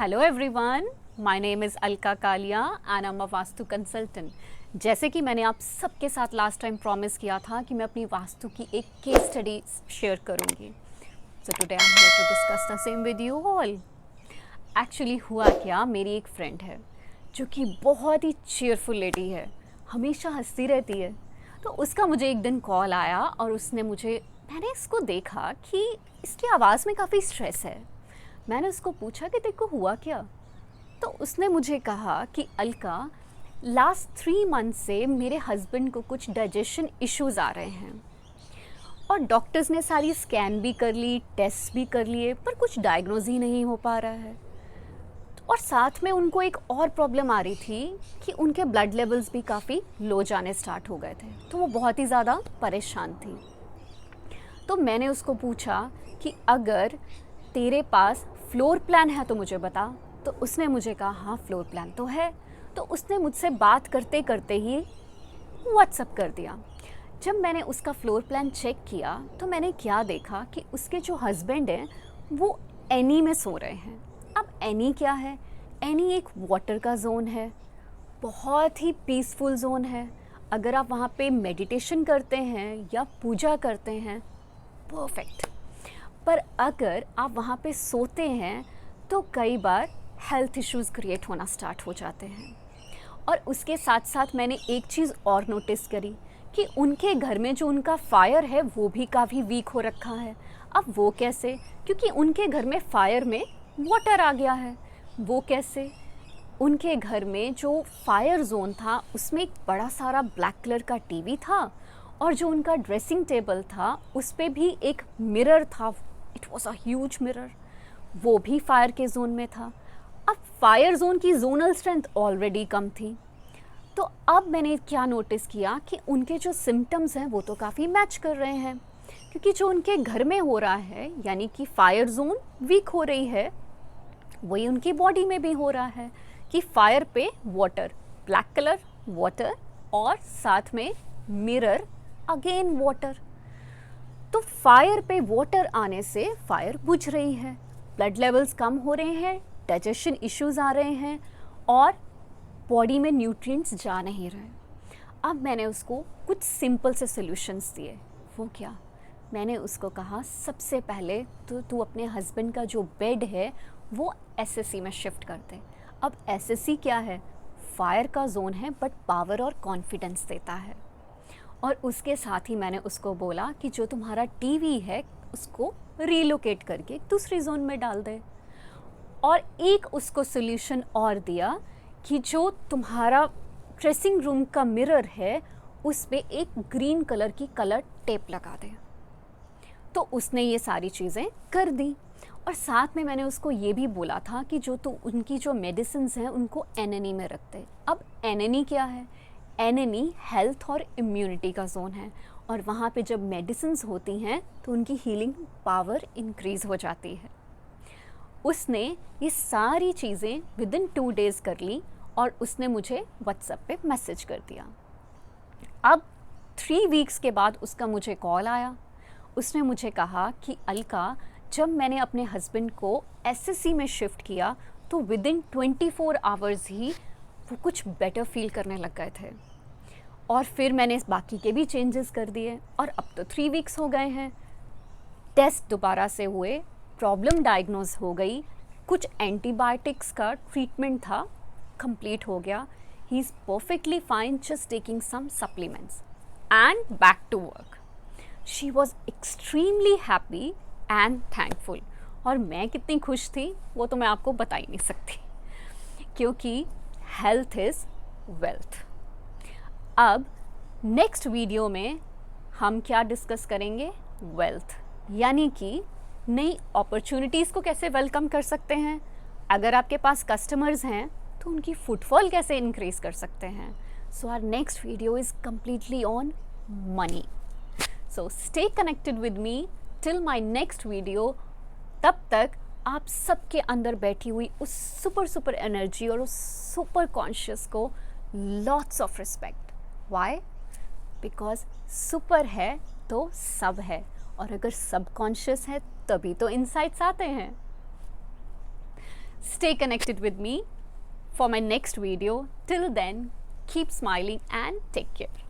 Hello everyone, my name is Alka Kalia and I am a vastu consultant. जैसे कि मैंने आप सबके साथ लास्ट टाइम प्रॉमिस किया था कि मैं अपनी वास्तु की एक केस स्टडी शेयर करूंगी। So today I am here to discuss the same with you all. Actually हुआ क्या, मेरी एक फ्रेंड है जो कि बहुत ही चीयरफुल लेडी है, हमेशा हंसती रहती है। तो उसका मुझे एक दिन कॉल आया और मैंने इसको देखा कि इसकी आवाज़ में काफ़ी स्ट्रेस है। मैंने उसको पूछा कि तेरे को हुआ क्या। तो उसने मुझे कहा कि अलका, लास्ट 3 मंथ से मेरे हस्बैंड को कुछ डाइजेशन इश्यूज़ आ रहे हैं और डॉक्टर्स ने सारी स्कैन भी कर ली, टेस्ट भी कर लिए, पर कुछ डायग्नोज ही नहीं हो पा रहा है। और साथ में उनको एक और प्रॉब्लम आ रही थी कि उनके ब्लड लेवल्स भी काफ़ी लो जाने स्टार्ट हो गए थे, तो वो बहुत ही ज़्यादा परेशान थी। तो मैंने उसको पूछा कि अगर तेरे पास फ्लोर प्लान है तो मुझे बता। तो उसने मुझे कहा हाँ, फ्लोर प्लान तो है। तो उसने मुझसे बात करते करते ही व्हाट्सअप कर दिया। जब मैंने उसका फ्लोर प्लान चेक किया तो मैंने क्या देखा कि उसके जो हस्बैंड हैं वो एनी में सो रहे हैं। अब एनी क्या है? एनी एक वाटर का जोन है, बहुत ही पीसफुल जोन है। अगर आप वहाँ पे मेडिटेशन करते हैं या पूजा करते हैं, परफेक्ट। पर अगर आप वहाँ पे सोते हैं तो कई बार हेल्थ इश्यूज़ क्रिएट होना स्टार्ट हो जाते हैं। और उसके साथ साथ मैंने एक चीज़ और नोटिस करी कि उनके घर में जो उनका फायर है वो भी काफ़ी वीक हो रखा है। अब वो कैसे? क्योंकि उनके घर में फायर में वाटर आ गया है। वो कैसे? उनके घर में जो फायर जोन था उसमें एक बड़ा सारा ब्लैक कलर का टीवी था और जो उनका ड्रेसिंग टेबल था उस पे भी एक मिरर था। It was a huge mirror, वो भी फायर के जोन में था। अब फायर जोन की जोनल स्ट्रेंथ ऑलरेडी कम थी। तो अब मैंने क्या नोटिस किया कि उनके जो सिम्टम्स हैं वो तो काफ़ी मैच कर रहे हैं, क्योंकि जो उनके घर में हो रहा है यानी कि फायर जोन वीक हो रही है, वही उनकी बॉडी में भी हो रहा है कि फायर पे वाटर, ब्लैक कलर वाटर, और साथ में मिरर अगेन वाटर। तो फायर पे वाटर आने से फायर बुझ रही है, ब्लड लेवल्स कम हो रहे हैं, डाइजेशन इश्यूज आ रहे हैं और बॉडी में न्यूट्रिएंट्स जा नहीं रहे। अब मैंने उसको कुछ सिंपल से सॉल्यूशंस दिए। वो क्या? मैंने उसको कहा सबसे पहले तो तू अपने हस्बैंड का जो बेड है वो एसएससी में शिफ्ट कर दे। अब एसएससी क्या है? फायर का जोन है बट पावर और कॉन्फिडेंस देता है। और उसके साथ ही मैंने उसको बोला कि जो तुम्हारा टीवी है उसको रीलोकेट करके दूसरी जोन में डाल दे। और एक उसको सोल्यूशन और दिया कि जो तुम्हारा ड्रेसिंग रूम का मिरर है उस पे एक ग्रीन कलर की कलर टेप लगा दे। तो उसने ये सारी चीज़ें कर दी। और साथ में मैंने उसको ये भी बोला था कि उनकी जो मेडिसिन्स हैं उनको एनएनी में रखते। अब एनएनी क्या है? एनएनी हेल्थ और इम्यूनिटी का जोन है और वहाँ पे जब मेडिसिन्स होती हैं तो उनकी हीलिंग पावर इंक्रीज़ हो जाती है। उसने ये सारी चीज़ें विद इन 2 days कर ली और उसने मुझे व्हाट्सएप पे मैसेज कर दिया। अब 3 weeks के बाद उसका मुझे कॉल आया। उसने मुझे कहा कि अलका, जब मैंने अपने हस्बैंड को एसएससी में शिफ्ट किया तो विद इन 24 hours ही वो कुछ बेटर फील करने लग गए थे। और फिर मैंने बाकी के भी चेंजेस कर दिए और अब तो 3 weeks हो गए हैं। टेस्ट दोबारा से हुए, प्रॉब्लम डायग्नोज हो गई, कुछ एंटीबायोटिक्स का ट्रीटमेंट था, कंप्लीट हो गया। He is perfectly fine, just taking some supplements and back to work. She was extremely happy and thankful. और मैं कितनी खुश थी वो तो मैं आपको बता ही नहीं सकती, क्योंकि हेल्थ इज़ वेल्थ। अब नेक्स्ट वीडियो में हम क्या डिस्कस करेंगे? वेल्थ, यानी कि नई अपॉर्चुनिटीज़ को कैसे वेलकम कर सकते हैं। अगर आपके पास कस्टमर्स हैं तो उनकी फुटफॉल कैसे इंक्रीज कर सकते हैं। So our next video is completely on money. So stay connected with me till my next video. तब तक आप सबके अंदर बैठी हुई उस सुपर एनर्जी और उस सुपर कॉन्शियस को lots of respect. Why? Because super है तो सब है, और अगर सब कॉन्शियस है तभी तो इनसाइट्स आते हैं। Stay connected with me for my next video. Till then, keep smiling and take care.